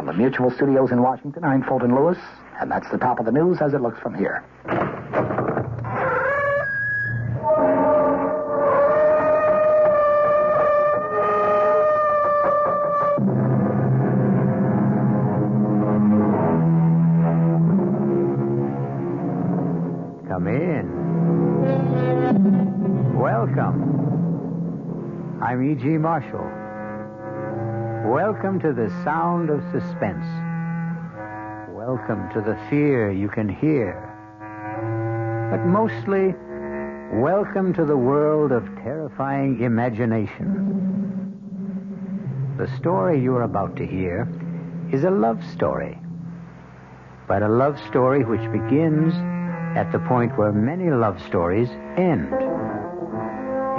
the Mutual Studios in Washington, I'm Fulton Lewis, and that's the top of the news as it looks from here. Come in. Welcome. I'm E.G. Marshall. Welcome to the sound of suspense. Welcome to the fear you can hear. But mostly, welcome to the world of terrifying imagination. The story you're about to hear is a love story. But a love story which begins at the point where many love stories end.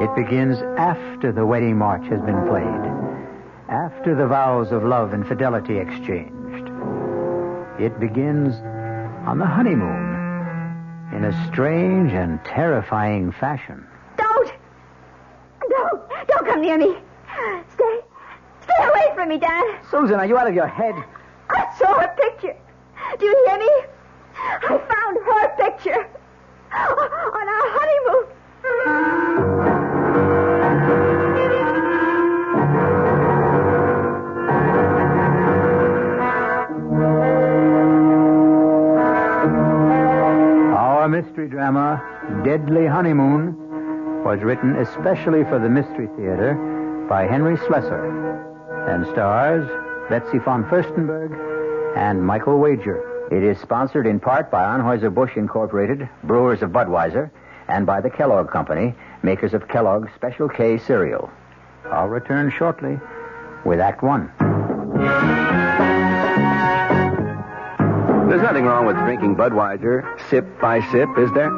It begins after the wedding march has been played, after the vows of love and fidelity exchanged. It begins on the honeymoon in a strange and terrifying fashion. Don't come near me. Stay away from me, Dad. Susan, are you out of your head? I saw her picture. Do you hear me? I found her picture on our honeymoon. Our mystery drama, Deadly Honeymoon, was written especially for the Mystery Theater by Henry Slessor and stars Betsy von Furstenberg and Michael Wager. It is sponsored in part by Anheuser-Busch Incorporated, brewers of Budweiser, and by the Kellogg Company, makers of Kellogg's Special K cereal. I'll return shortly with Act One. There's nothing wrong with drinking Budweiser sip by sip, is there?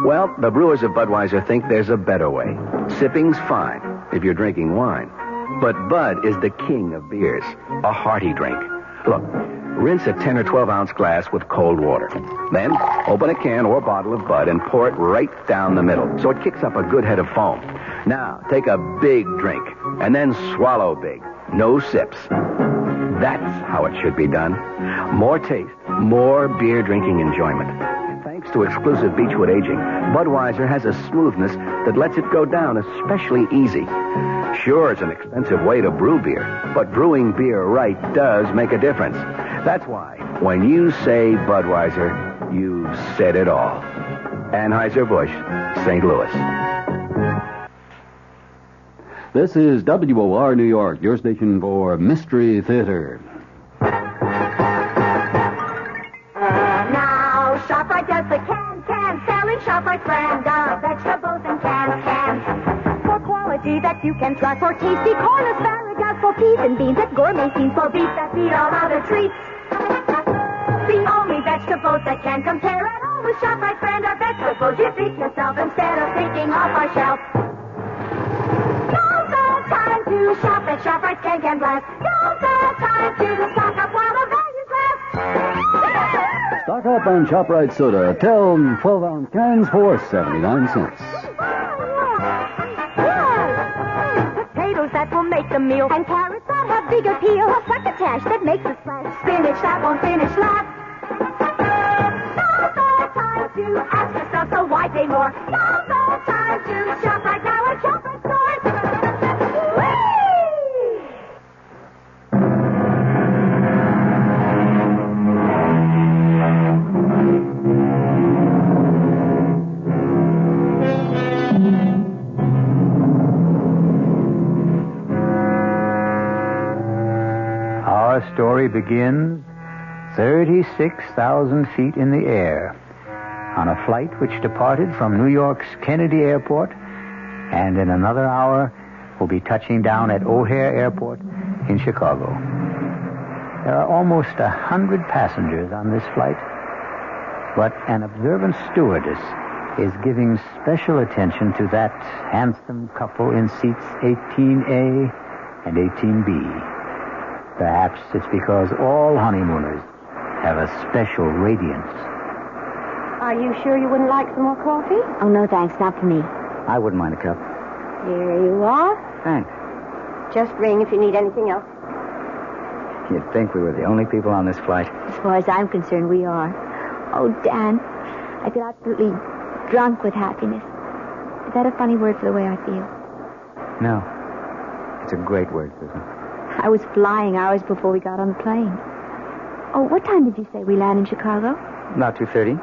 Well, the brewers of Budweiser think there's a better way. Sipping's fine if you're drinking wine. But Bud is the king of beers, a hearty drink. Look, rinse a 10 or 12-ounce glass with cold water. Then open a can or bottle of Bud and pour it right down the middle so it kicks up a good head of foam. Now, take a big drink and then swallow big. No sips. That's how it should be done. More taste, more beer drinking enjoyment. Thanks to exclusive Beechwood aging, Budweiser has a smoothness that lets it go down especially easy. Sure, it's an expensive way to brew beer, but brewing beer right does make a difference. That's why, when you say Budweiser, you've said it all. Anheuser-Busch, St. Louis. This is WOR New York, your station for Mystery Theater. Now, ShopRite does the can, selling ShopRite brand of vegetables and cans. For quality that you can trust, for tasty corn, asparagus, for peas and beans, and gourmet scenes, for beef that beat all other treats. The only vegetables that can compare at all with ShopRite brand of vegetables you feed yourself instead of picking off our shelf. Now's the time to shop at ShopRite Can Blast. Now's the time to stock up while the values last. Stock up on ShopRite soda. 12-ounce cans for 79 cents. Potatoes that will make the meal, and carrots that have bigger peel. A succotash that makes a splash. Spinach that won't finish last. Now's the time to ask yourself, so why pay more? Now's the time to shop right now at ShopRite stores. Our story begins 36,000 feet in the air on a flight which departed from New York's Kennedy Airport and in another hour will be touching down at O'Hare Airport in Chicago. There are almost 100 passengers on this flight, but an observant stewardess is giving special attention to that handsome couple in seats 18A and 18B. Perhaps it's because all honeymooners have a special radiance. Are you sure you wouldn't like some more coffee? Oh, no, thanks. Not for me. I wouldn't mind a cup. Here you are. Thanks. Just ring if you need anything else. You'd think we were the only people on this flight. As far as I'm concerned, we are. Oh, Dan, I feel absolutely drunk with happiness. Is that a funny word for the way I feel? No. It's a great word, Susan. I was flying hours before we got on the plane. Oh, what time did you say we land in Chicago? About 2:30.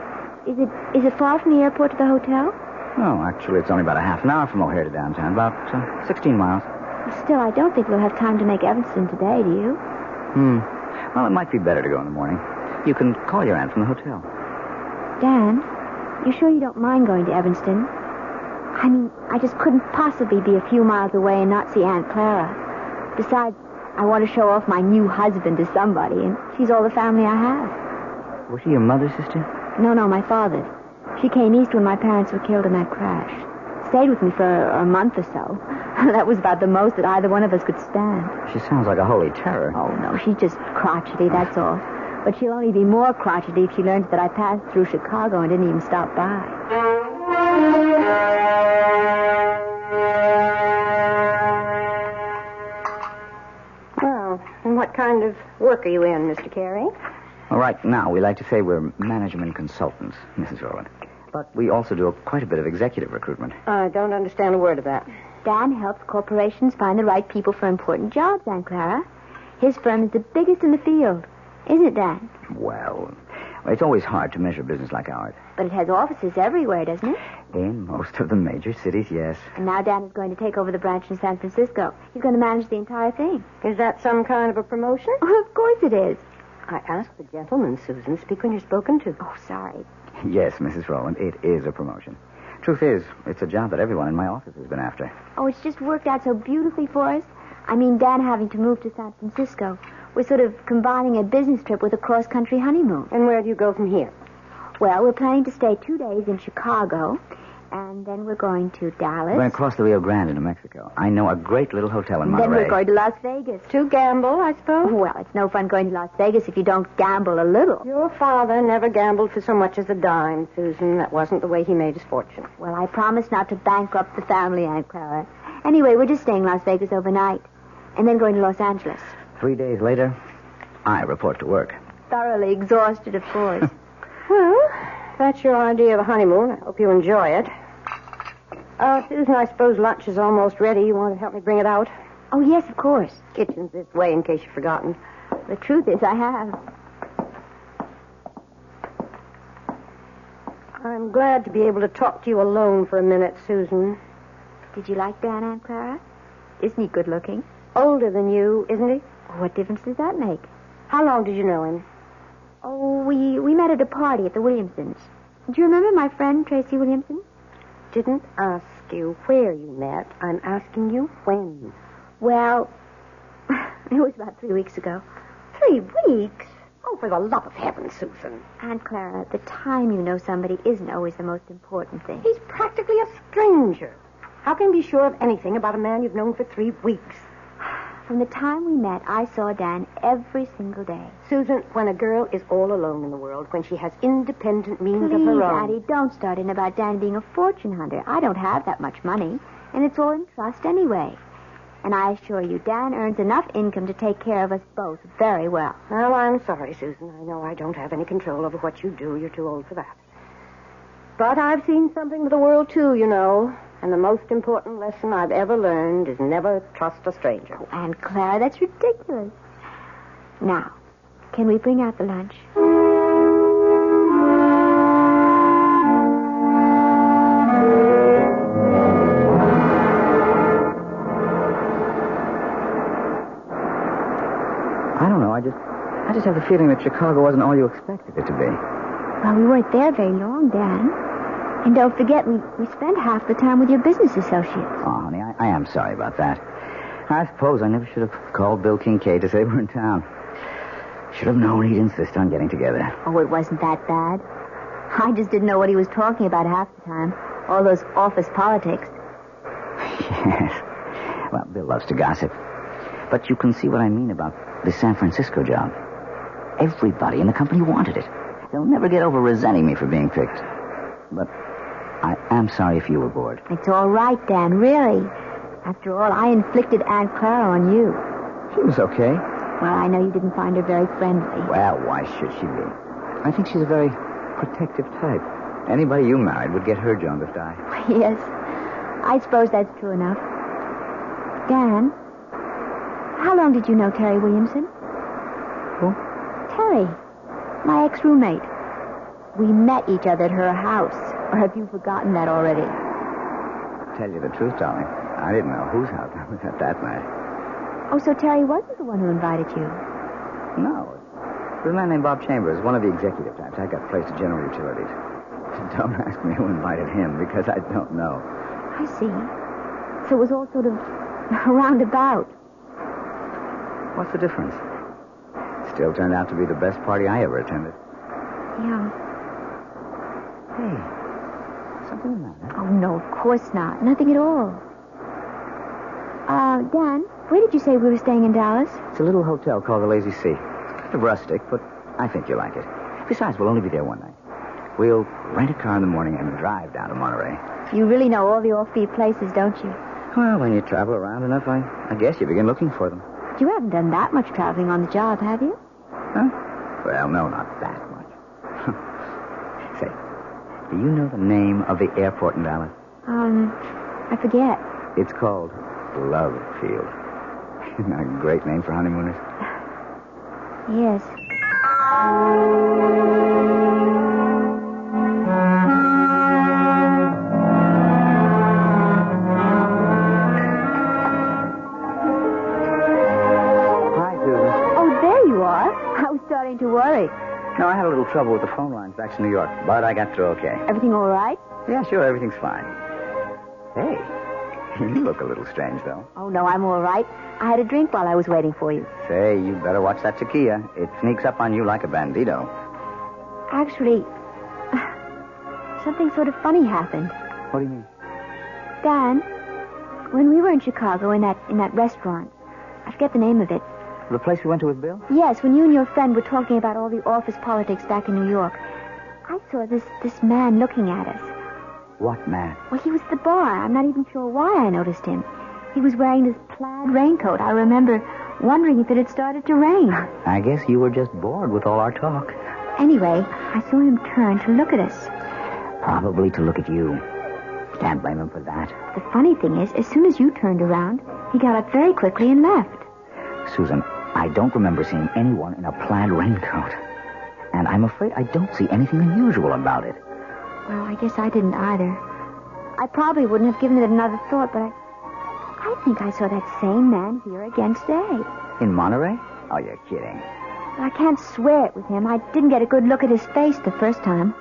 Is it far from the airport to the hotel? Oh, actually, it's only about a half an hour from O'Hare to downtown. About 16 miles. Still, I don't think we'll have time to make Evanston today, do you? Well, it might be better to go in the morning. You can call your aunt from the hotel. Dan, you sure you don't mind going to Evanston? I mean, I just couldn't possibly be a few miles away and not see Aunt Clara. Besides, I want to show off my new husband to somebody, and she's all the family I have. Was she your mother's sister? No, my father's. She came east when my parents were killed in that crash. Stayed with me for a month or so. That was about the most that either one of us could stand. She sounds like a holy terror. Oh, no, she's just crotchety, that's all. But she'll only be more crotchety if she learns that I passed through Chicago and didn't even stop by. Well, and what kind of work are you in, Mr. Carey? Well, right now, we like to say we're management consultants, Mrs. Rowland. But we also do quite a bit of executive recruitment. I don't understand a word of that. Dan helps corporations find the right people for important jobs, Aunt Clara. His firm is the biggest in the field. Isn't it, Dan? Well, it's always hard to measure business like ours. But it has offices everywhere, doesn't it? In most of the major cities, yes. And now Dan is going to take over the branch in San Francisco. He's going to manage the entire thing. Is that some kind of a promotion? Oh, of course it is. I asked the gentleman, Susan. Speak when you're spoken to. Oh, sorry. Yes, Mrs. Rowland, it is a promotion. Truth is, it's a job that everyone in my office has been after. Oh, it's just worked out so beautifully for us. I mean, Dan having to move to San Francisco. We're sort of combining a business trip with a cross-country honeymoon. And where do you go from here? Well, we're planning to stay 2 days in Chicago, and then we're going to Dallas. We're going to cross the Rio Grande into Mexico. I know a great little hotel in Monterey. Then we're going to Las Vegas. To gamble, I suppose? Well, it's no fun going to Las Vegas if you don't gamble a little. Your father never gambled for so much as a dime, Susan. That wasn't the way he made his fortune. Well, I promised not to bankrupt the family, Aunt Clara. Anyway, we're just staying in Las Vegas overnight, and then going to Los Angeles. 3 days later, I report to work. Thoroughly exhausted, of course. Well, that's your idea of a honeymoon. I hope you enjoy it. Susan, I suppose lunch is almost ready. You want to help me bring it out? Oh, yes, of course. Kitchen's this way in case you've forgotten. The truth is, I have. I'm glad to be able to talk to you alone for a minute, Susan. Did you like Dan, Aunt Clara? Isn't he good looking? Older than you, isn't he? What difference does that make? How long did you know him? Oh, we met at a party at the Williamsons. Do you remember my friend, Tracy Williamson? Didn't ask you where you met. I'm asking you when. Well, it was about 3 weeks ago. 3 weeks? Oh, for the love of heaven, Susan. Aunt Clara, the time you know somebody isn't always the most important thing. He's practically a stranger. How can you be sure of anything about a man you've known for 3 weeks? From the time we met, I saw Dan every single day. Susan, when a girl is all alone in the world, when she has independent means Please, of her own... Addie, don't start in about Dan being a fortune hunter. I don't have that much money, and it's all in trust anyway. And I assure you, Dan earns enough income to take care of us both very well. Well, I'm sorry, Susan. I know I don't have any control over what you do. You're too old for that. But I've seen something of the world, too, you know. And the most important lesson I've ever learned is never trust a stranger. Oh, Aunt Clara, that's ridiculous. Now, can we bring out the lunch? I don't know. I just have the feeling that Chicago wasn't all you expected it to be. Well, we weren't there very long, Dan. And don't forget, we spent half the time with your business associates. Oh, honey, I am sorry about that. I suppose I never should have called Bill Kincaid to say we're in town. Should have known he'd insist on getting together. Oh, it wasn't that bad. I just didn't know what he was talking about half the time. All those office politics. Yes. Well, Bill loves to gossip. But you can see what I mean about the San Francisco job. Everybody in the company wanted it. They'll never get over resenting me for being picked. But I am sorry if you were bored. It's all right, Dan, really. After all, I inflicted Aunt Clara on you. She was okay. Well, I know you didn't find her very friendly. Well, why should she be? I think she's a very protective type. Anybody you married would get her jaundiced eye. Yes, I suppose that's true enough. Dan, how long did you know Terry Williamson? Who? Terry, my ex-roommate. We met each other at her house. Or have you forgotten that already? Tell you the truth, darling, I didn't know whose house I was at that night. Oh, so Terry wasn't the one who invited you? No. It was a man named Bob Chambers, one of the executive types. I got placed at General Utilities. Don't ask me who invited him, because I don't know. I see. So it was all sort of roundabout. What's the difference? Still turned out to be the best party I ever attended. Yeah. Hey, something the matter? Oh, no, of course not. Nothing at all. Dan, where did you say we were staying in Dallas? It's a little hotel called the Lazy Sea. It's kind of rustic, but I think you'll like it. Besides, we'll only be there one night. We'll rent a car in the morning and drive down to Monterey. You really know all the offbeat places, don't you? Well, when you travel around enough, I guess you begin looking for them. You haven't done that much traveling on the job, have you? Huh? Well, no, not that much. Say, do you know the name of the airport in Dallas? I forget. It's called Love Field. Isn't that a great name for honeymooners? Yes. Hi, Susan. Oh, there you are. I was starting to worry. No, I had a little trouble with the phone lines back to New York, but I got through okay. Everything all right? Yeah, sure, everything's fine. Hey, you look a little strange, though. Oh, no, I'm all right. I had a drink while I was waiting for you. Say, you better watch that tequila. It sneaks up on you like a bandito. Actually, something sort of funny happened. What do you mean? Dan, when we were in Chicago in that restaurant, I forget the name of it. The place we went to with Bill? Yes, when you and your friend were talking about all the office politics back in New York, I saw this man looking at us. What man? Well, he was at the bar. I'm not even sure why I noticed him. He was wearing this plaid raincoat. I remember wondering if it had started to rain. I guess you were just bored with all our talk. Anyway, I saw him turn to look at us. Probably to look at you. Can't blame him for that. The funny thing is, as soon as you turned around, he got up very quickly and left. Susan, I don't remember seeing anyone in a plaid raincoat. And I'm afraid I don't see anything unusual about it. Well, I guess I didn't either. I probably wouldn't have given it another thought, but I think I saw that same man here again today. In Monterey? Oh, you're kidding. I can't swear it was him. I didn't get a good look at his face the first time.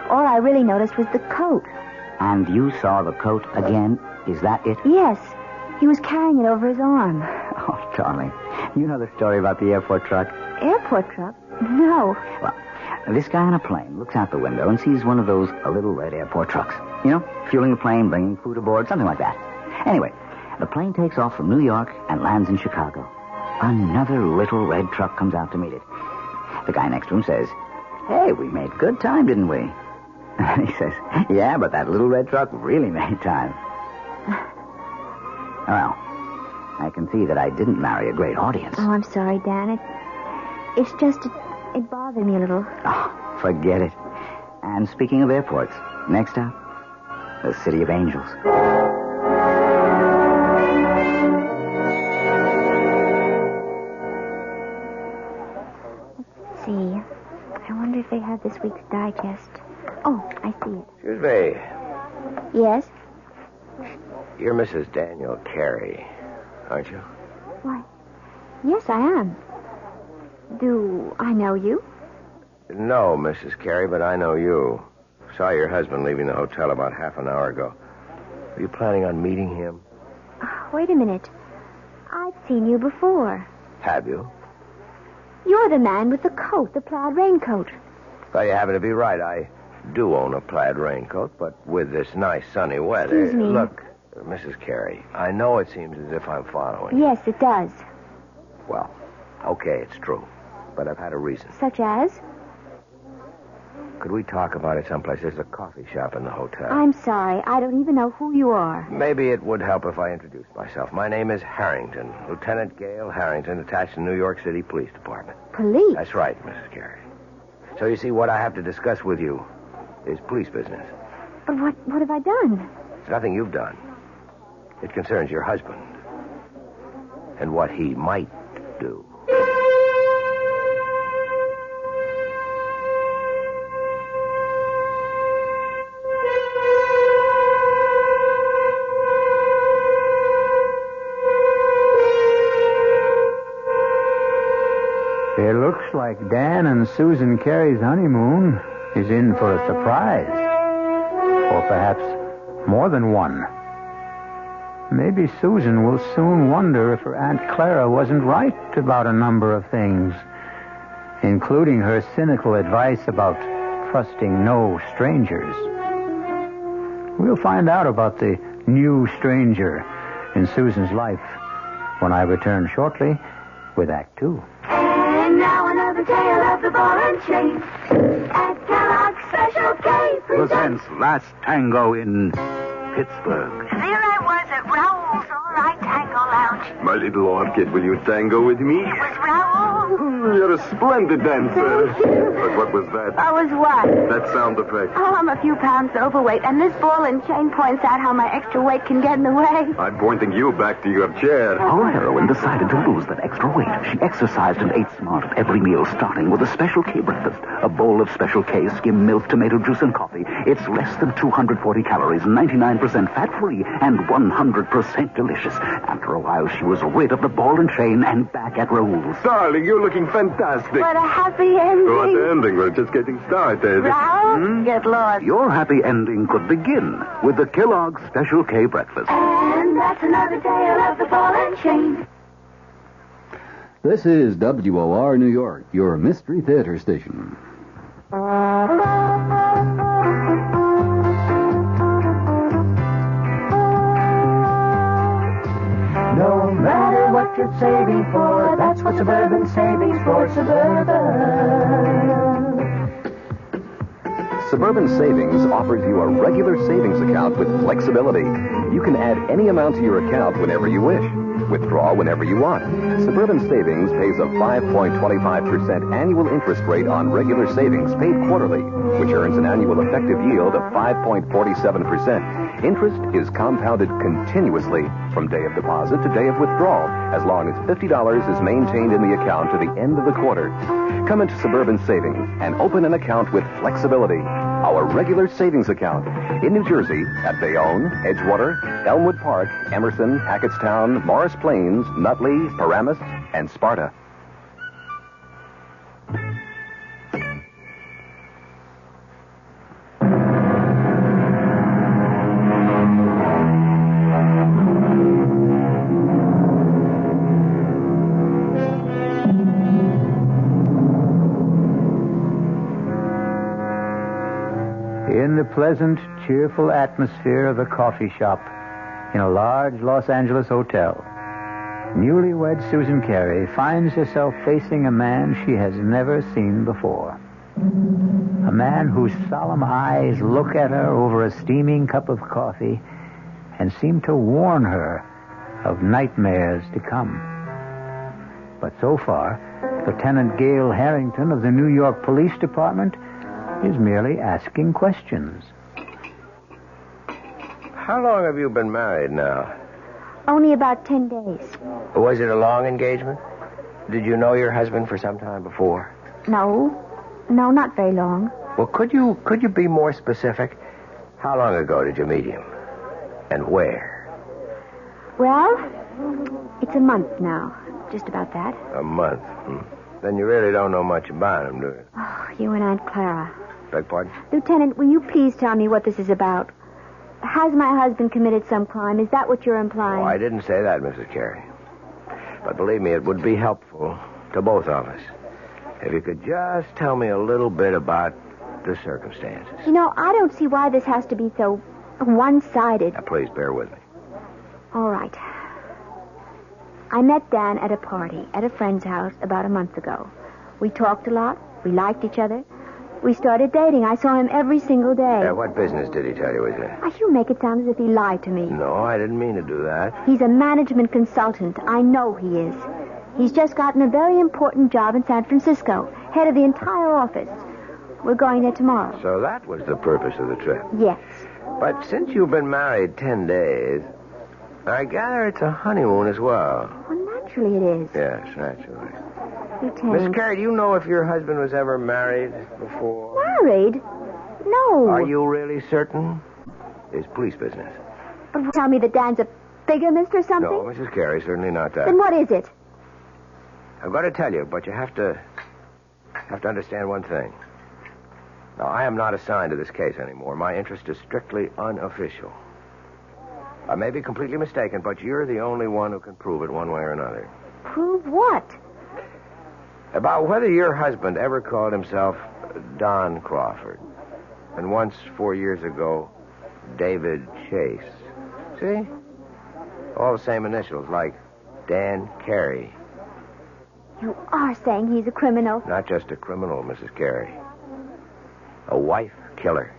All I really noticed was the coat. And you saw the coat again? Is that it? Yes. He was carrying it over his arm. Oh, darling. You know the story about the airport truck? Airport truck? No. Well, this guy on a plane looks out the window and sees one of those little red airport trucks. You know, fueling the plane, bringing food aboard, something like that. Anyway, the plane takes off from New York and lands in Chicago. Another little red truck comes out to meet it. The guy next to him says, "Hey, we made good time, didn't we?" And he says, "Yeah, but that little red truck really made time." Well, I can see that I didn't marry a great audience. Oh, I'm sorry, Dan. It's just, it bothered me a little. Oh, forget it. And speaking of airports, next up, the City of Angels. Let's see. I wonder if they have this week's digest. Oh, I see it. Excuse me. Yes? You're Mrs. Daniel Carey, aren't you? Why, yes, I am. Do I know you? No, Mrs. Carey, but I know you. Saw your husband leaving the hotel about half an hour ago. Are you planning on meeting him? Wait a minute. I've seen you before. Have you? You're the man with the coat, the plaid raincoat. Well, you happen to be right. I do own a plaid raincoat, but with this nice sunny weather... Excuse me. Look, Mrs. Carey, I know it seems as if I'm following you. Yes, it does. Well, okay, it's true. But I've had a reason. Such as? could we talk about it someplace? There's a coffee shop in the hotel. I'm sorry. I don't even know who you are. Maybe it would help if I introduced myself. My name is Harrington, Lieutenant Gale Harrington, attached to New York City Police Department. Police? That's right, Mrs. Carey. So you see, what I have to discuss with you is police business. But what have I done? It's nothing you've done. It concerns your husband and what he might do. It looks like Dan and Susan Carey's honeymoon is in for a surprise. Or perhaps more than one. Maybe Susan will soon wonder if her Aunt Clara wasn't right about a number of things, including her cynical advice about trusting no strangers. We'll find out about the new stranger in Susan's life when I return shortly with Act 2. And now another tale of the ball and chain. At Kellogg's Special K Presents Last Tango in Pittsburgh. There I was at Raoul's All-Right Tango Lounge. My little orchid, will you tango with me? It was Raoul. You're a splendid dancer. Thank you. But what was that? I was what? That sound effect. Oh, I'm a few pounds overweight, and this ball and chain points out how my extra weight can get in the way. I'm pointing you back to your chair. Our heroine decided to lose that extra weight. She exercised and ate smart at every meal, starting with a Special K breakfast. A bowl of Special K, skim milk, tomato juice, and coffee. It's less than 240 calories, 99% fat-free, and 100% delicious. After a while, she was rid of the ball and chain and back at Raoul's. Darling, you're looking fantastic. What a happy ending. What ending? We're just getting started. Raoul, get lost. Your happy ending could begin with the Kellogg's Special K breakfast. And that's another tale of the ball and chain. This is WOR New York, your Mystery Theater station. No matter what you're saving for, that's what Suburban Savings for Suburban. Suburban Savings offers you a regular savings account with flexibility. You can add any amount to your account whenever you wish. Withdraw whenever you want. Suburban Savings pays a 5.25% annual interest rate on regular savings paid quarterly, which earns an annual effective yield of 5.47%. Interest is compounded continuously from day of deposit to day of withdrawal, as long as $50 is maintained in the account to the end of the quarter. Come into Suburban Savings and open an account with flexibility. Our regular savings account in New Jersey at Bayonne, Edgewater, Elmwood Park, Emerson, Hackettstown, Morris Plains, Nutley, Paramus, and Sparta. In the pleasant, cheerful atmosphere of a coffee shop in a large Los Angeles hotel, newlywed Susan Carey finds herself facing a man she has never seen before. A man whose solemn eyes look at her over a steaming cup of coffee and seem to warn her of nightmares to come. But so far, Lieutenant Gale Harrington of the New York Police Department is merely asking questions. How long have you been married now? Only about 10 days. Was it a long engagement? Did you know your husband for some time before? No, not very long. Well, could you be more specific? How long ago did you meet him? And where? Well, it's a month now. Just about that. A month? Then you really don't know much about him, do you? Oh, you and Aunt Clara. Beg pardon? Lieutenant, will you please tell me what this is about? Has my husband committed some crime? Is that what you're implying? Oh, I didn't say that, Mrs. Carey. But believe me, it would be helpful to both of us if you could just tell me a little bit about the circumstances. You know, I don't see why this has to be so one-sided. Now, please bear with me. All right. I met Dan at a party at a friend's house about a month ago. We talked a lot. We liked each other. We started dating. I saw him every single day. What business did he tell you was in? You make it sound as if he lied to me. No, I didn't mean to do that. He's a management consultant. I know he is. He's just gotten a very important job in San Francisco, head of the entire office. We're going there tomorrow. So that was the purpose of the trip. Yes. But since you've been married 10 days, I gather it's a honeymoon as well. Well, naturally it is. Yes, naturally. Lieutenant. Miss Carey, do you know if your husband was ever married before? Married? No. Are you really certain? It's police business. But tell me that Dan's a bigamist or something? No, Mrs. Carey, certainly not that. Then what is it? I'm going to tell you, but you have to understand one thing. Now, I am not assigned to this case anymore. My interest is strictly unofficial. I may be completely mistaken, but you're the only one who can prove it one way or another. Prove what? About whether your husband ever called himself Don Crawford. And once, 4 years ago, David Chase. See? All the same initials, like Dan Carey. You are saying he's a criminal? Not just a criminal, Mrs. Carey. A wife killer.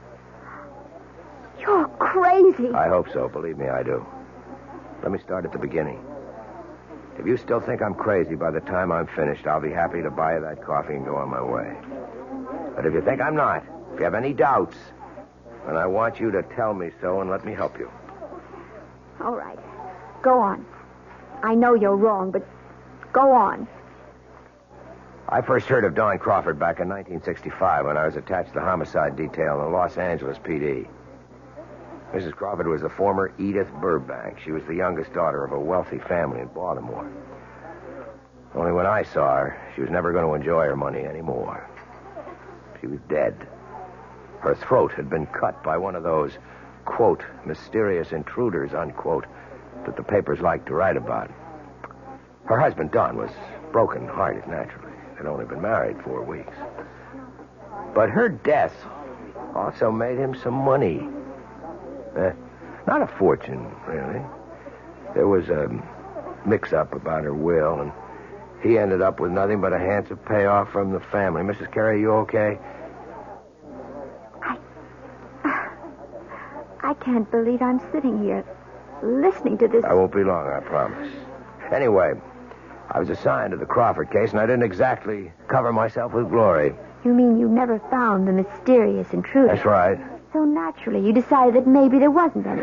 You're crazy. I hope so. Believe me, I do. Let me start at the beginning. If you still think I'm crazy by the time I'm finished, I'll be happy to buy you that coffee and go on my way. But if you think I'm not, if you have any doubts, then I want you to tell me so and let me help you. All right. Go on. I know you're wrong, but go on. I first heard of Don Crawford back in 1965 when I was attached to the homicide detail in the Los Angeles PD. Mrs. Crawford was the former Edith Burbank. She was the youngest daughter of a wealthy family in Baltimore. Only when I saw her, she was never going to enjoy her money anymore. She was dead. Her throat had been cut by one of those, quote, mysterious intruders, unquote, that the papers like to write about. Her husband, Don, was broken-hearted, naturally. They'd only been married 4 weeks. But her death also made him some money. Not a fortune, really. There was a mix-up about her will, and he ended up with nothing but a handsome payoff from the family. Mrs. Carey, you okay? I can't believe I'm sitting here listening to this. I won't be long, I promise. Anyway, I was assigned to the Crawford case, and I didn't exactly cover myself with glory. You mean you never found the mysterious intruder? That's right. So naturally, you decided that maybe there wasn't any.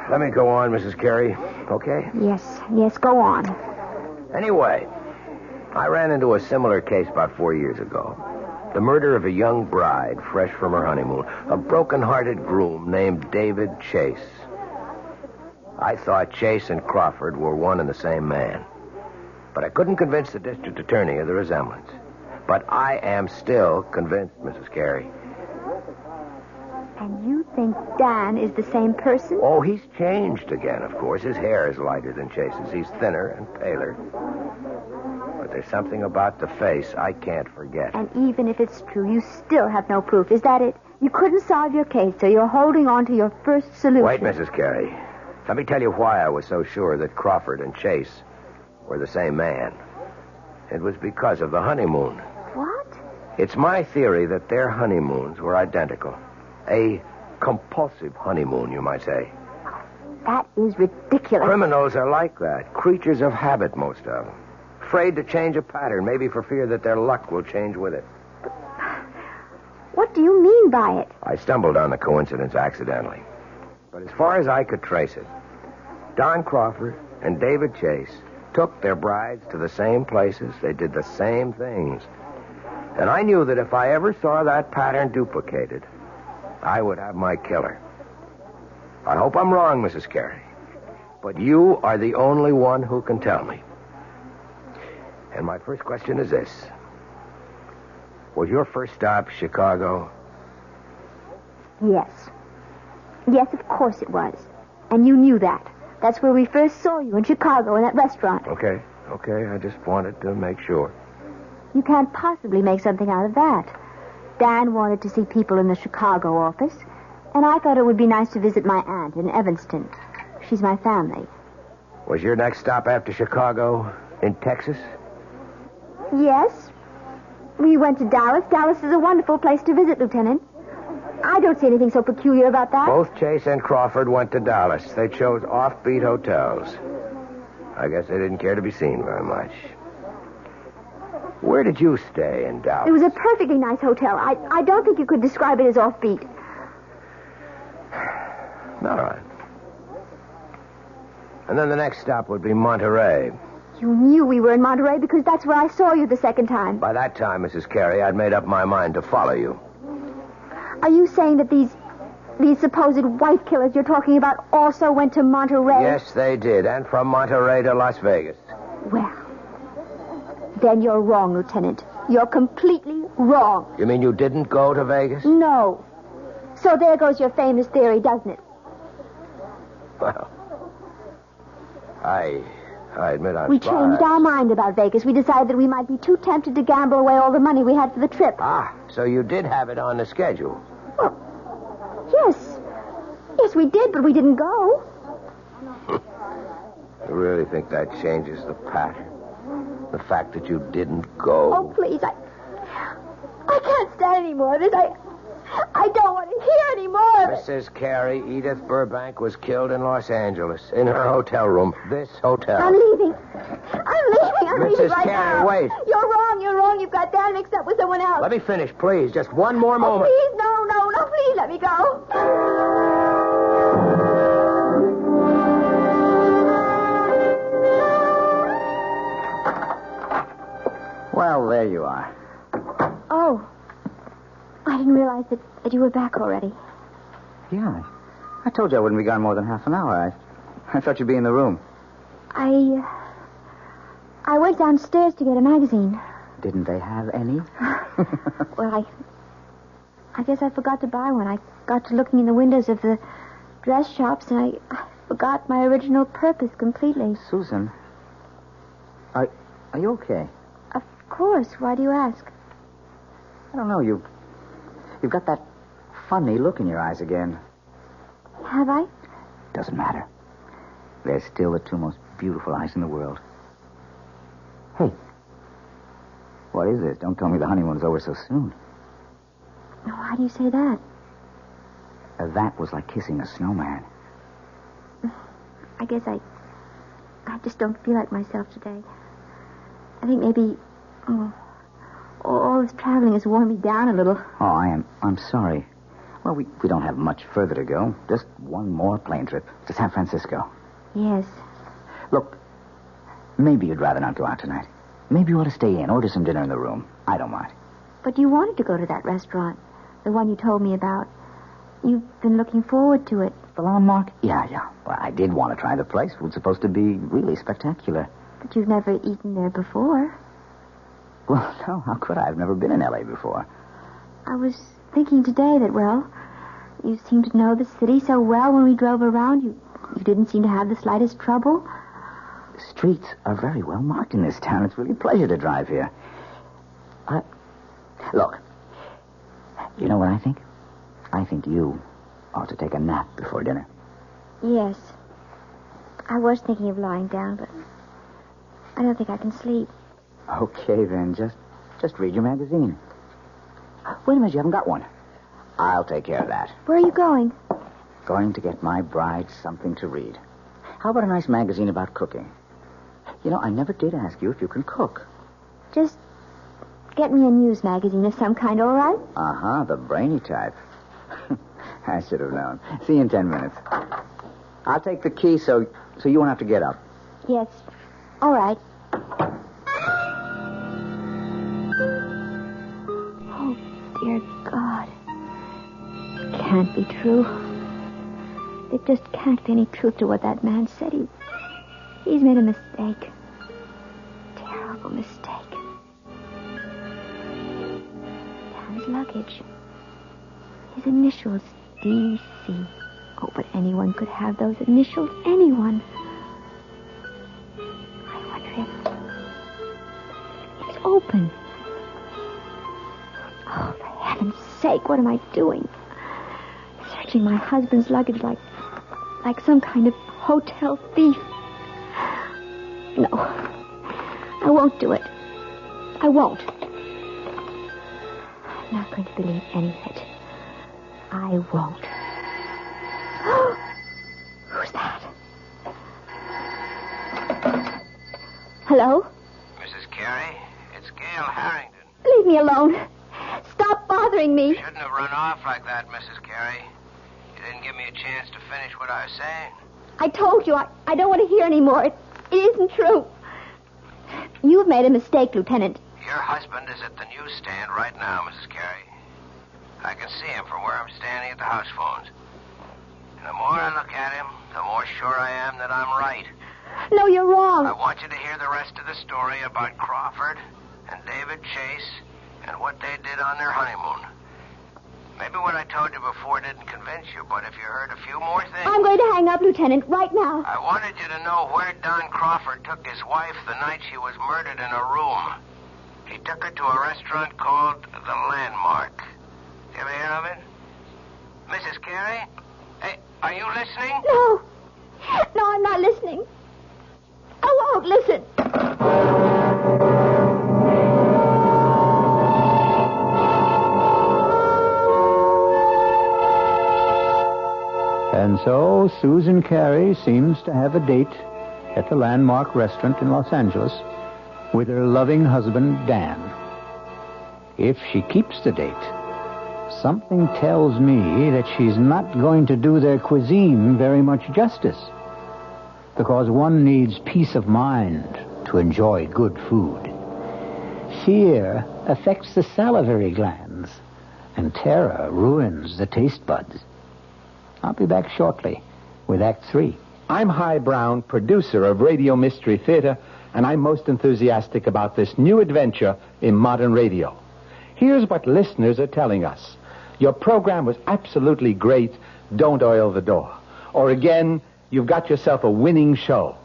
Let me go on, Mrs. Carey, okay? Yes, go on. Anyway, I ran into a similar case about 4 years ago. The murder of a young bride, fresh from her honeymoon. A broken-hearted groom named David Chase. I thought Chase and Crawford were one and the same man. But I couldn't convince the district attorney of the resemblance. But I am still convinced, Mrs. Carey. And you think Dan is the same person? Oh, he's changed again, of course. His hair is lighter than Chase's. He's thinner and paler. But there's something about the face I can't forget. And even if it's true, you still have no proof. Is that it? You couldn't solve your case, so you're holding on to your first solution. Wait, Mrs. Carey. Let me tell you why I was so sure that Crawford and Chase were the same man. It was because of the honeymoon. What? It's my theory that their honeymoons were identical. A compulsive honeymoon, you might say. That is ridiculous. Criminals are like that. Creatures of habit, most of them. Afraid to change a pattern, maybe for fear that their luck will change with it. What do you mean by it? I stumbled on the coincidence accidentally. But as far as I could trace it, Don Crawford and David Chase took their brides to the same places. They did the same things. And I knew that if I ever saw that pattern duplicated, I would have my killer. I hope I'm wrong, Mrs. Carey. But you are the only one who can tell me. And my first question is this. Was your first stop Chicago? Yes. Yes, of course it was. And you knew that. That's where we first saw you, in Chicago, in that restaurant. Okay. I just wanted to make sure. You can't possibly make something out of that. Dan wanted to see people in the Chicago office, and I thought it would be nice to visit my aunt in Evanston. She's my family. Was your next stop after Chicago in Texas? Yes. We went to Dallas. Dallas is a wonderful place to visit, Lieutenant. I don't see anything so peculiar about that. Both Chase and Crawford went to Dallas. They chose offbeat hotels. I guess they didn't care to be seen very much. Where did you stay in Dallas? It was a perfectly nice hotel. I don't think you could describe it as offbeat. All right. And then the next stop would be Monterey. You knew we were in Monterey because that's where I saw you the second time. By that time, Mrs. Carey, I'd made up my mind to follow you. Are you saying that these supposed white killers you're talking about also went to Monterey? Yes, they did, and from Monterey to Las Vegas. Well, then you're wrong, Lieutenant. You're completely wrong. You mean you didn't go to Vegas? No. So there goes your famous theory, doesn't it? Well, I admit I'm We changed our mind about Vegas. We decided that we might be too tempted to gamble away all the money we had for the trip. Ah, so you did have it on the schedule. Well, yes. Yes, we did, but we didn't go. You really think that changes the pattern? The fact that you didn't go? Oh, please, I can't stand any more of this. I don't want to hear any more of it. Mrs. Carey, Edith Burbank was killed in Los Angeles, in her hotel room. This hotel. I'm leaving. I'm leaving right Carey, now. wait. You're wrong. You've got Dan mixed up with someone else. Let me finish, please. Just one more moment. Please, no, please let me go. Well, there you are. Oh. I didn't realize that you were back already. Yeah. I told you I wouldn't be gone more than half an hour. I thought you'd be in the room. I went downstairs to get a magazine. Didn't they have any? Well, I guess I forgot to buy one. I got to looking in the windows of the dress shops, and I forgot my original purpose completely. Susan, are you okay? Of course. Why do you ask? I don't know. You've got that funny look in your eyes again. Have I? Doesn't matter. They're still the two most beautiful eyes in the world. Hey. What is this? Don't tell me the honeymoon's over so soon. Why do you say that? That was like kissing a snowman. I guess I just don't feel like myself today. I think maybe... all this traveling has worn me down a little. Oh, I'm sorry. Well, we don't have much further to go. Just one more plane trip to San Francisco. Yes. Look, maybe you'd rather not go out tonight. Maybe you ought to stay in, order some dinner in the room. I don't mind. But you wanted to go to that restaurant, the one you told me about. You've been looking forward to it. The Landmark? Yeah. Well, I did want to try the place. It was supposed to be really spectacular. But you've never eaten there before. Well, no, how could I? I've never been in L.A. before. I was thinking today that, well, you seemed to know the city so well when we drove around. You didn't seem to have the slightest trouble. The streets are very well marked in this town. It's really a pleasure to drive here. Look, you know what I think? I think you ought to take a nap before dinner. Yes. I was thinking of lying down, but I don't think I can sleep. Okay, then. Just read your magazine. Wait a minute, you haven't got one. I'll take care of that. Where are you going? Going to get my bride something to read. How about a nice magazine about cooking? You know, I never did ask you if you can cook. Just get me a news magazine of some kind, all right? Uh-huh, the brainy type. I should have known. See you in 10 minutes. I'll take the key so you won't have to get up. Yes. All right. Oh, dear God. It can't be true. There just can't be any truth to what that man said. He's made a mistake. Terrible mistake. Dan's luggage. His initials, D.C. Oh, but anyone could have those initials. Anyone. I wonder if it's open. Oh, for heaven's sake, what am I doing? Searching my husband's luggage like some kind of hotel thief. No, I won't do it. I won't. not going to believe any of it. I won't. Who's that? Hello? Mrs. Carey, it's Gail Harrington. Leave me alone. Stop bothering me. You shouldn't have run off like that, Mrs. Carey. You didn't give me a chance to finish what I was saying. I told you, I don't want to hear any more. It isn't true. You've made a mistake, Lieutenant. Your husband is at the newsstand right now, Mrs. Carey. I can see him from where I'm standing at the house phones. And the more I look at him, the more sure I am that I'm right. No, you're wrong. I want you to hear the rest of the story about Crawford and David Chase and what they did on their honeymoon. Maybe what I told you before didn't convince you, but if you heard a few more things... I'm going to hang up, Lieutenant, right now. I wanted you to know where Don Crawford took his wife the night she was murdered in a room. He took her to a restaurant called The Landmark. You ever hear of it? Mrs. Carey? Hey, are you listening? No. No, I'm not listening. I won't listen. And so Susan Carey seems to have a date at the Landmark restaurant in Los Angeles with her loving husband, Dan. If she keeps the date, something tells me that she's not going to do their cuisine very much justice. Because one needs peace of mind to enjoy good food. Fear affects the salivary glands, and terror ruins the taste buds. I'll be back shortly with Act 3. I'm Himan Brown, producer of Radio Mystery Theater, and I'm most enthusiastic about this new adventure in modern radio. Here's what listeners are telling us. Your program was absolutely great. Don't oil the door. Or again, you've got yourself a winning show.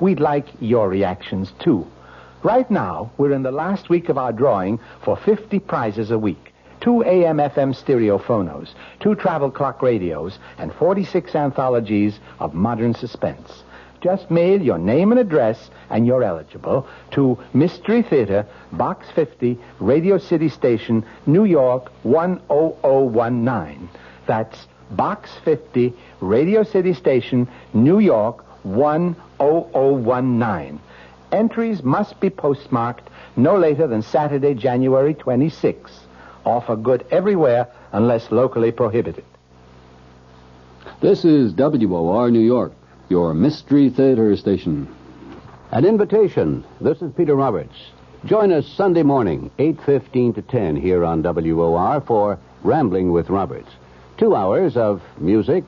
We'd like your reactions, too. Right now, we're in the last week of our drawing for 50 prizes a week. 2 AM/FM stereo phonos, 2 travel clock radios, and 46 anthologies of modern suspense. Just mail your name and address, and you're eligible, to Mystery Theater, Box 50, Radio City Station, New York 10019. That's Box 50, Radio City Station, New York 10019. Entries must be postmarked no later than Saturday, January 26th. Offer good everywhere unless locally prohibited. This is WOR New York, your Mystery Theater station. An invitation. This is Peter Roberts. Join us Sunday morning, 8:15 to 10 here on WOR for Rambling with Roberts. 2 hours of music,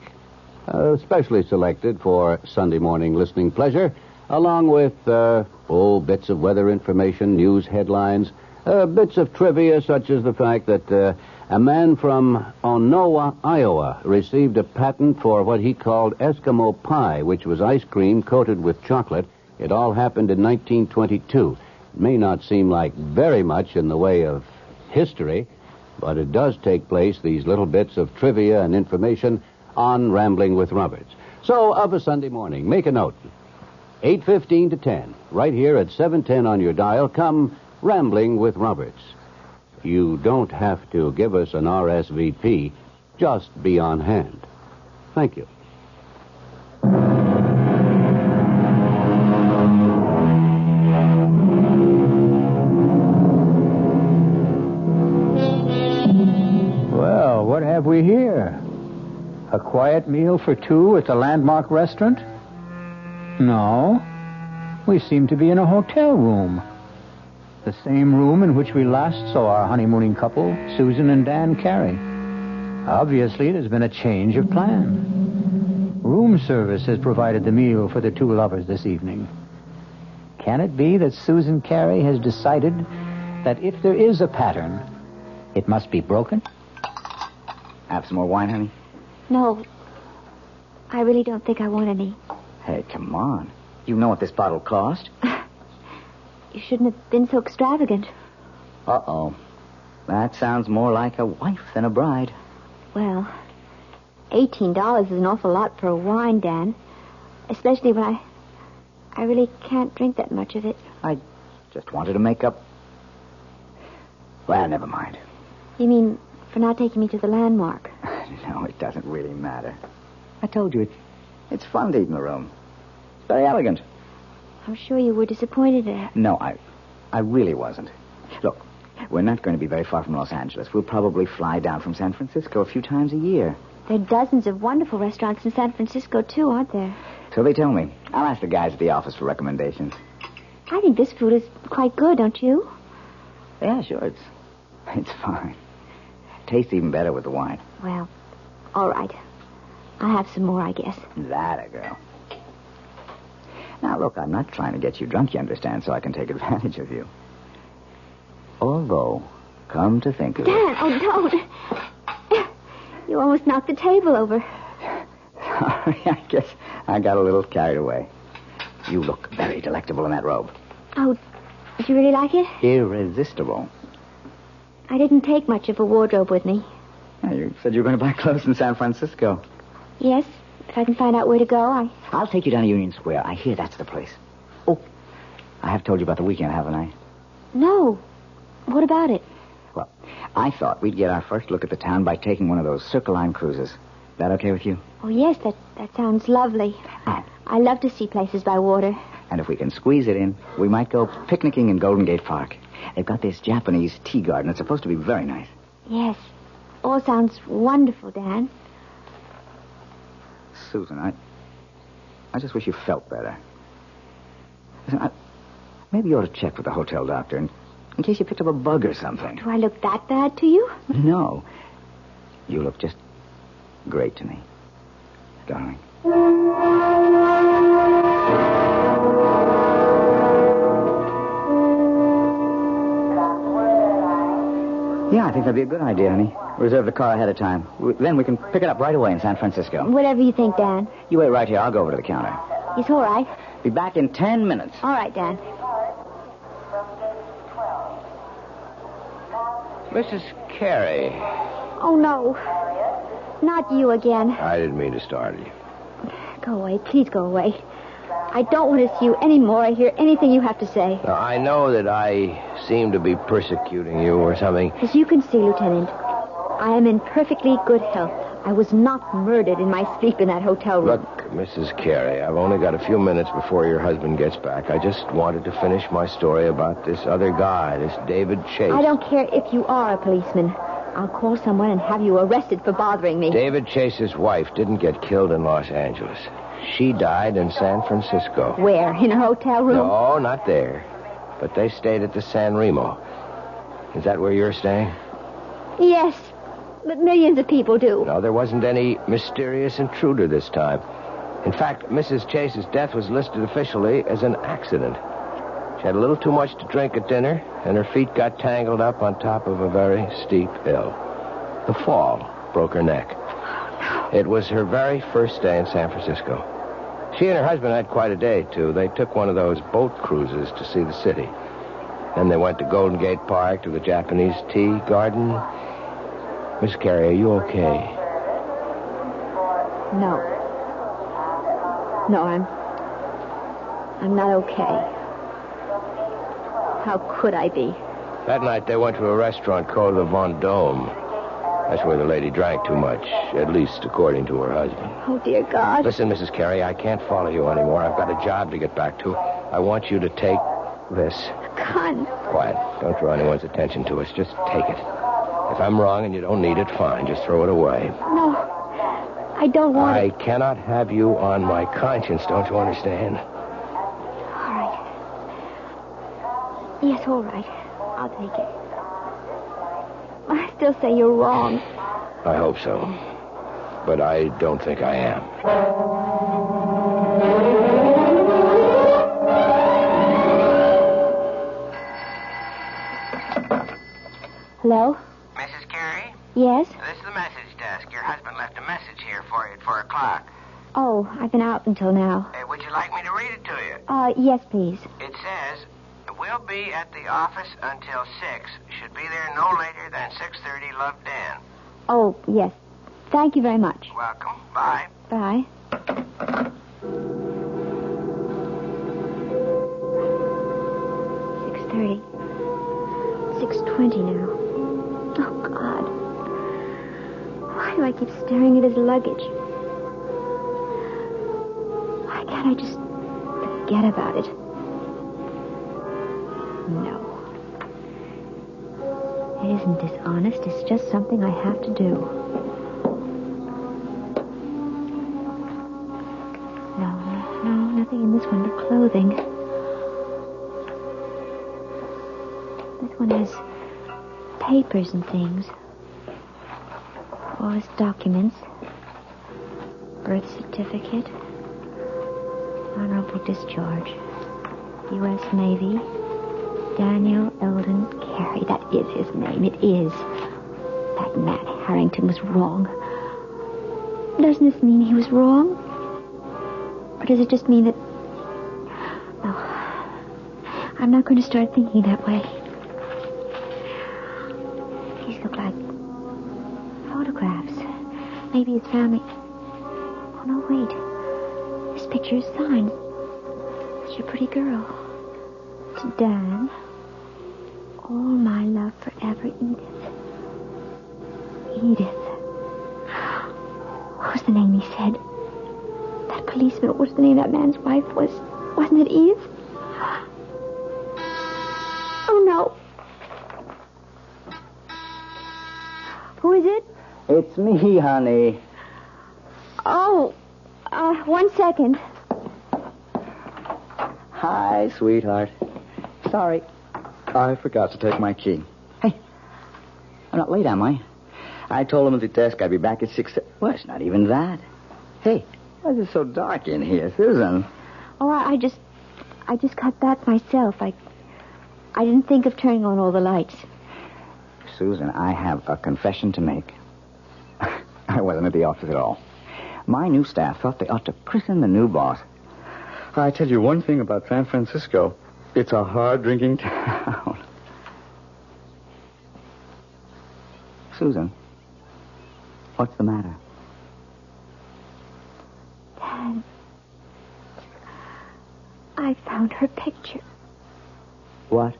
specially selected for Sunday morning listening pleasure, along with, bits of weather information, news headlines, bits of trivia, such as the fact that a man from Onowa, Iowa, received a patent for what he called Eskimo pie, which was ice cream coated with chocolate. It all happened in 1922. It may not seem like very much in the way of history, but it does take place, these little bits of trivia and information, on Rambling with Roberts. So, of a Sunday morning, make a note. 8:15 to 10, right here at 710 on your dial, come Rambling with Roberts. You don't have to give us an RSVP. Just be on hand. Thank you. Well, what have we here? A quiet meal for two at the Landmark restaurant? No. We seem to be in a hotel room. The same room in which we last saw our honeymooning couple, Susan and Dan Carey. Obviously, there's been a change of plan. Room service has provided the meal for the two lovers this evening. Can it be that Susan Carey has decided that if there is a pattern, it must be broken? Have some more wine, honey? No. I really don't think I want any. Hey, come on. You know what this bottle cost? You shouldn't have been so extravagant. Uh-oh. That sounds more like a wife than a bride. Well, $18 is an awful lot for a wine, Dan. Especially when I really can't drink that much of it. I just wanted to make up... Well, never mind. You mean for not taking me to the landmark? No, it doesn't really matter. I told you, it's fun to eat in the room. It's very elegant. I'm sure you were disappointed at it. No, I really wasn't. Look, we're not going to be very far from Los Angeles. We'll probably fly down from San Francisco a few times a year. There are dozens of wonderful restaurants in San Francisco, too, aren't there? So they tell me. I'll ask the guys at the office for recommendations. I think this food is quite good, don't you? Yeah, sure. It's fine. Tastes even better with the wine. Well, all right. I'll have some more, I guess. That a girl. Now, look, I'm not trying to get you drunk, you understand, so I can take advantage of you. Although, come to think of it... Dan, oh, don't. You almost knocked the table over. Sorry, I guess I got a little carried away. You look very delectable in that robe. Oh, did you really like it? Irresistible. I didn't take much of a wardrobe with me. Yeah, you said you were going to buy clothes in San Francisco. Yes, if I can find out where to go, I'll take you down to Union Square. I hear that's the place. Oh, I have told you about the weekend, haven't I? No. What about it? Well, I thought we'd get our first look at the town by taking one of those Circle Line cruises. That okay with you? Oh, yes, that sounds lovely. I love to see places by water. And if we can squeeze it in, we might go picnicking in Golden Gate Park. They've got this Japanese tea garden. It's supposed to be very nice. Yes. All sounds wonderful, Dan. Susan, I just wish you felt better. Listen, maybe you ought to check with the hotel doctor in case you picked up a bug or something. Do I look that bad to you? No. You look just great to me, darling. Yeah, I think that'd be a good idea, honey. Reserve the car ahead of time. Then we can pick it up right away in San Francisco. Whatever you think, Dan. You wait right here. I'll go over to the counter. It's all right. Be back in 10 minutes. All right, Dan. Mrs. Carey. Oh, no. Not you again. I didn't mean to startle you. Go away. Please go away. I don't want to see you anymore or hear anything you have to say. Now, I know that I seem to be persecuting you or something. As you can see, Lieutenant, I am in perfectly good health. I was not murdered in my sleep in that hotel room. Look, Mrs. Carey, I've only got a few minutes before your husband gets back. I just wanted to finish my story about this other guy, this David Chase. I don't care if you are a policeman. I'll call someone and have you arrested for bothering me. David Chase's wife didn't get killed in Los Angeles. She died in San Francisco. Where? In a hotel room? No, not there. But they stayed at the San Remo. Is that where you're staying? Yes, but millions of people do. No, there wasn't any mysterious intruder this time. In fact, Mrs. Chase's death was listed officially as an accident. She had a little too much to drink at dinner, and her feet got tangled up on top of a very steep hill. The fall broke her neck. It was her very first day in San Francisco. She and her husband had quite a day, too. They took one of those boat cruises to see the city. Then they went to Golden Gate Park, to the Japanese tea garden. Miss Carey, are you okay? No. No, I'm not okay. How could I be? That night they went to a restaurant called the Vendome. That's where the lady drank too much, at least according to her husband. Oh, dear God. Listen, Mrs. Carey, I can't follow you anymore. I've got a job to get back to. I want you to take this. Gun. Quiet. Don't draw anyone's attention to us. Just take it. If I'm wrong and you don't need it, fine. Just throw it away. No. I don't want I it. cannot have you on my conscience, don't you understand? All right. Yes, all right. I'll take it. I still say you're wrong. I hope so. But I don't think I am. Hello? Mrs. Carey? Yes? This is the message desk. Your husband left a message here for you at 4 o'clock. Oh, I've been out until now. Would you like me to read it to you? Yes, please. It says, we'll be at the office until 6. Should be there no later than 6:30. Love, Dan. Oh, yes. Thank you very much. Welcome. Bye. Bye. $6:30. $6:20 now. Oh, God. do I keep staring at his luggage? Why can't I just forget about it? No. It isn't dishonest. It's just something I have to do. No, nothing in this one but clothing. This one has papers and things. All his documents. Birth certificate. Honorable discharge. U.S. Navy. Daniel Eldon Carey. That is his name. It is. That man Harrington was wrong. Doesn't this mean he was wrong? Or does it just mean that... No. I'm not going to start thinking that way. These look like photographs. Maybe it's family. Oh, no, wait. This picture is signed. Such a pretty girl. To Dan. All my love forever, Edith. Edith. What was the name he said? That policeman, what was the name that man's wife was? Wasn't it Edith? Oh, no. Who is it? It's me, honey. Oh, 1 second. Hi, sweetheart. Sorry. I forgot to take my key. Hey, I'm not late, am I? I told him at the desk I'd be back at 6. Well, it's not even that. Hey, why is it so dark in here, Susan? Oh, I just got back myself. I didn't think of turning on all the lights. Susan, I have a confession to make. I wasn't at the office at all. My new staff thought they ought to christen the new boss. I tell you one thing about San Francisco. It's a hard-drinking town. Susan, what's the matter? Dad, I found her picture. What?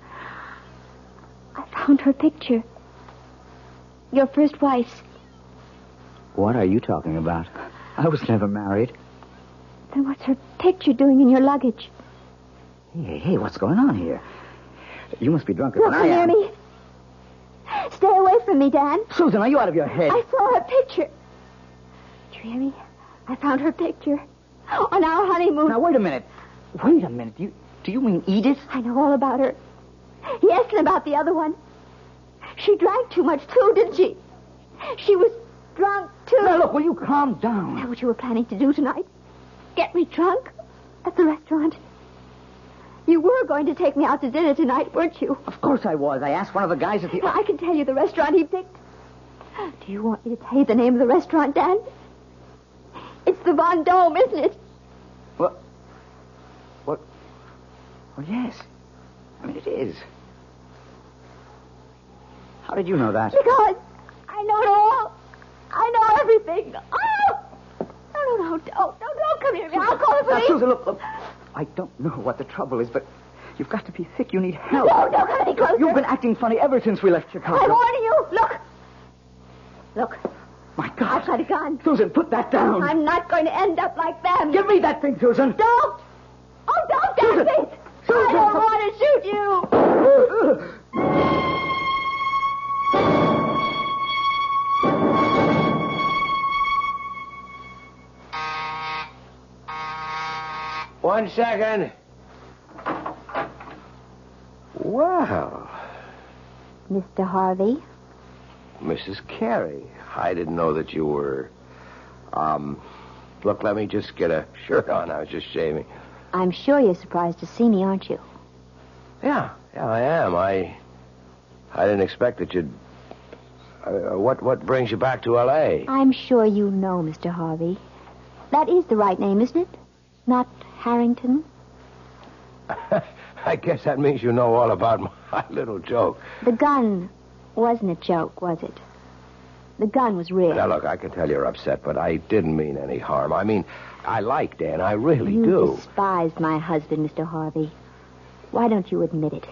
I found her picture. Your first wife's. What are you talking about? I was never married. Then what's her picture doing in your luggage? Hey, what's going on here? You must be drunker than I am. Look, hear me. Stay away from me, Dan. Susan, are you out of your head? I saw her picture. Do you hear me? I found her picture on our honeymoon. Now, wait a minute. Do you mean Edith? I know all about her. Yes, and about the other one. She drank too much, too, didn't she? She was drunk, too. Now, look, will you calm down? Is that what you were planning to do tonight? Get me drunk? At the restaurant? You were going to take me out to dinner tonight, weren't you? Of course I was. I asked one of the guys at the... Now, I can tell you the restaurant he picked. Do you want me to tell you the name of the restaurant, Dan? It's the Von Dome, isn't it? What? Well, yes. I mean, it is. How did you know that? Because I know it all. I know everything. Oh! No, don't come here. I'll call the police. Now, Susan, look. I don't know what the trouble is, but you've got to be sick. You need help. No, don't come any closer. You've been acting funny ever since we left Chicago. I'm warning you. Look. My God. I've got a gun. Susan, put that down. I'm not going to end up like them. Give me that thing, Susan. Don't. Oh, don't, Susan. Susan. I don't want to shoot you. One second. Wow. Mr. Harvey? Mrs. Carey, I didn't know that you were... Look, let me just get a shirt on. I was just shaving. I'm sure you're surprised to see me, aren't you? Yeah, I am. I didn't expect that you'd... what brings you back to L.A.? I'm sure you know, Mr. Harvey. That is the right name, isn't it? Not Harrington? I guess that means you know all about my little joke. The gun wasn't a joke, was it? The gun was real. Now, look, I can tell you're upset, but I didn't mean any harm. I mean, I like Dan. I really do. You despised my husband, Mr. Harvey. Why don't you admit it?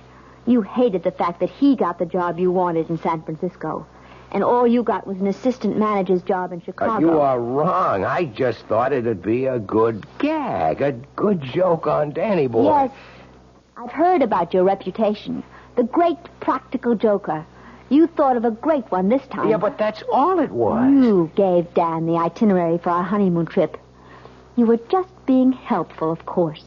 You hated the fact that he got the job you wanted in San Francisco. And all you got was an assistant manager's job in Chicago. You are wrong. I just thought it'd be a good gag, a good joke on Danny boy. Yes. I've heard about your reputation. The great practical joker. You thought of a great one this time. Yeah, but that's all it was. You gave Dan the itinerary for our honeymoon trip. You were just being helpful, of course.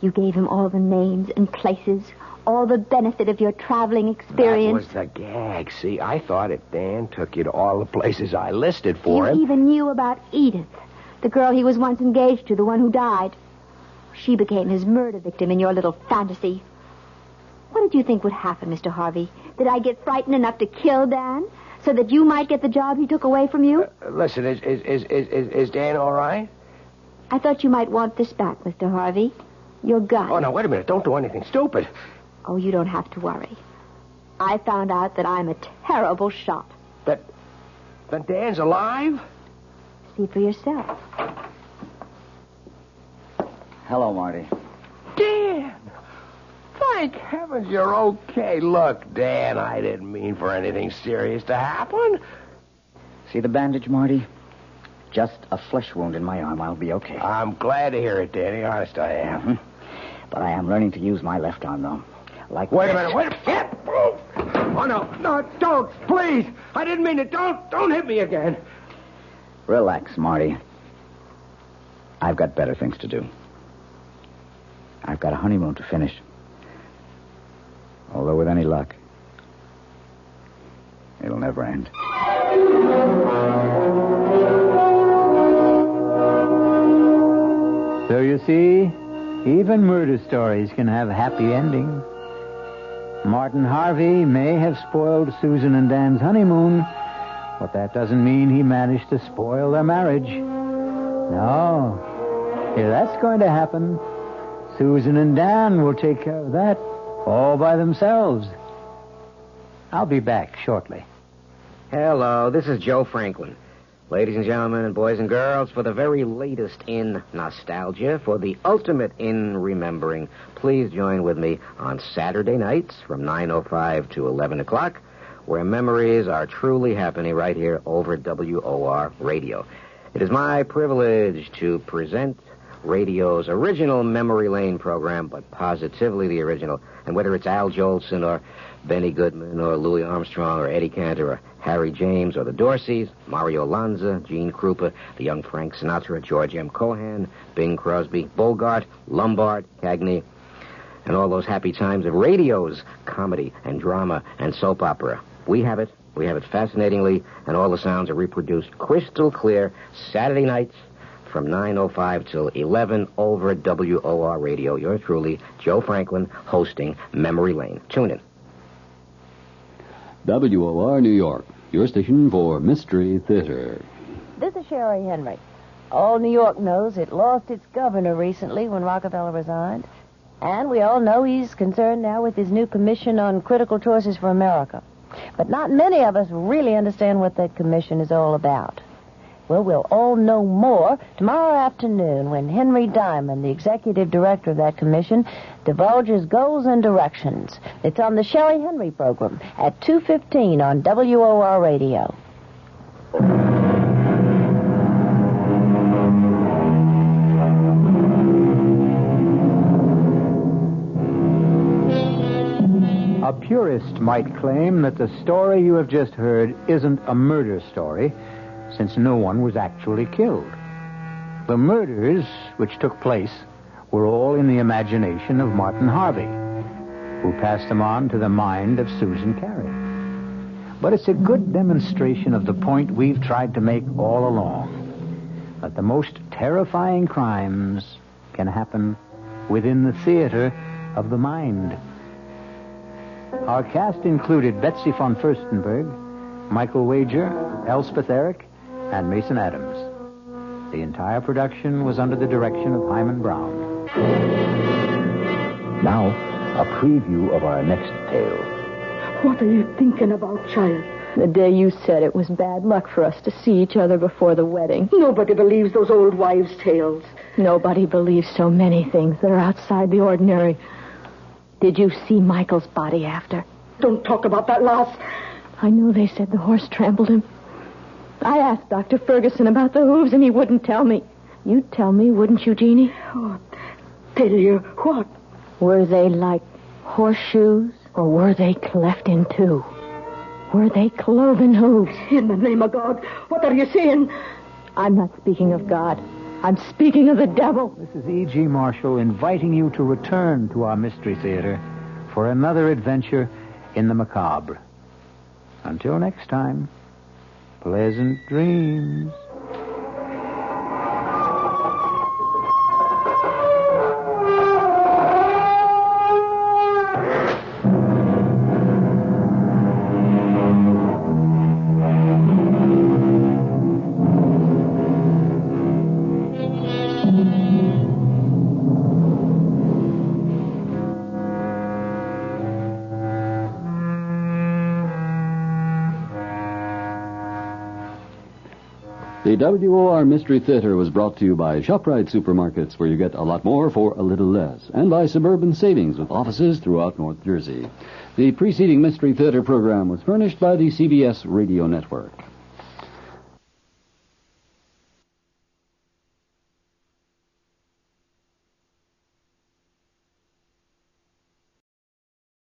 You gave him all the names and places, all the benefit of your traveling experience. That was the gag. See, I thought if Dan took you to all the places I listed for him... You even knew about Edith, the girl he was once engaged to, the one who died. She became his murder victim in your little fantasy. What did you think would happen, Mr. Harvey? Did I get frightened enough to kill Dan so that you might get the job he took away from you? Listen, is Dan all right? I thought you might want this back, Mr. Harvey. Your gun. Oh, now, wait a minute. Don't do anything stupid. Oh, you don't have to worry. I found out that I'm a terrible shot. Then Dan's alive? See for yourself. Hello, Marty. Dan! Thank heavens you're okay. Look, Dan, I didn't mean for anything serious to happen. See the bandage, Marty? Just a flesh wound in my arm. I'll be okay. I'm glad to hear it, Danny. Honest, I am. Mm-hmm. But I am learning to use my left arm, though. Wait a minute. Oh, no, don't, please. I didn't mean it. Don't hit me again. Relax, Marty. I've got better things to do. I've got a honeymoon to finish. Although with any luck, it'll never end. So you see, even murder stories can have happy endings. Martin Harvey may have spoiled Susan and Dan's honeymoon, but that doesn't mean he managed to spoil their marriage. No. If that's going to happen, Susan and Dan will take care of that all by themselves. I'll be back shortly. Hello, this is Joe Franklin. Ladies and gentlemen and boys and girls, for the very latest in nostalgia, for the ultimate in remembering, please join with me on Saturday nights from 9:05 to 11 o'clock, where memories are truly happening right here over WOR Radio. It is my privilege to present radio's original Memory Lane program, but positively the original. And whether it's Al Jolson or Benny Goodman or Louis Armstrong or Eddie Cantor or Harry James or the Dorseys, Mario Lanza, Gene Krupa, the young Frank Sinatra, George M. Cohan, Bing Crosby, Bogart, Lombard, Cagney, and all those happy times of radio's comedy and drama and soap opera. We have it fascinatingly, and all the sounds are reproduced crystal clear Saturday nights from 9:05 till 11 over WOR Radio. Yours truly, Joe Franklin, hosting Memory Lane. Tune in. WOR New York, your station for Mystery Theater. This is Sherry Henry. All New York knows it lost its governor recently when Rockefeller resigned. And we all know he's concerned now with his new commission on critical choices for America. But not many of us really understand what that commission is all about. Well, we'll all know more tomorrow afternoon when Henry Diamond, the executive director of that commission, divulges goals and directions. It's on the Sherry Henry program at 2:15 on WOR Radio. A purist might claim that the story you have just heard isn't a murder story, since no one was actually killed. The murders which took place were all in the imagination of Martin Harvey, who passed them on to the mind of Susan Carey. But it's a good demonstration of the point we've tried to make all along, that the most terrifying crimes can happen within the theater of the mind. Our cast included Betsy von Furstenberg, Michael Wager, Elspeth Eric, and Mason Adams. The entire production was under the direction of Himan Brown. Now, a preview of our next tale. What are you thinking about, child? The day you said it was bad luck for us to see each other before the wedding. Nobody believes those old wives' tales. Nobody believes so many things that are outside the ordinary. Did you see Michael's body after? Don't talk about that, lass. I know they said the horse trampled him. I asked Dr. Ferguson about the hooves, and he wouldn't tell me. You'd tell me, wouldn't you, Jeannie? Oh, tell you what? Were they like horseshoes, or were they cleft in two? Were they cloven hooves? In the name of God, what are you saying? I'm not speaking of God. I'm speaking of the devil. This is E.G. Marshall inviting you to return to our Mystery Theater for another adventure in the macabre. Until next time, pleasant dreams. The WOR Mystery Theater was brought to you by ShopRite Supermarkets, where you get a lot more for a little less, and by Suburban Savings with offices throughout North Jersey. The preceding Mystery Theater program was furnished by the CBS Radio Network.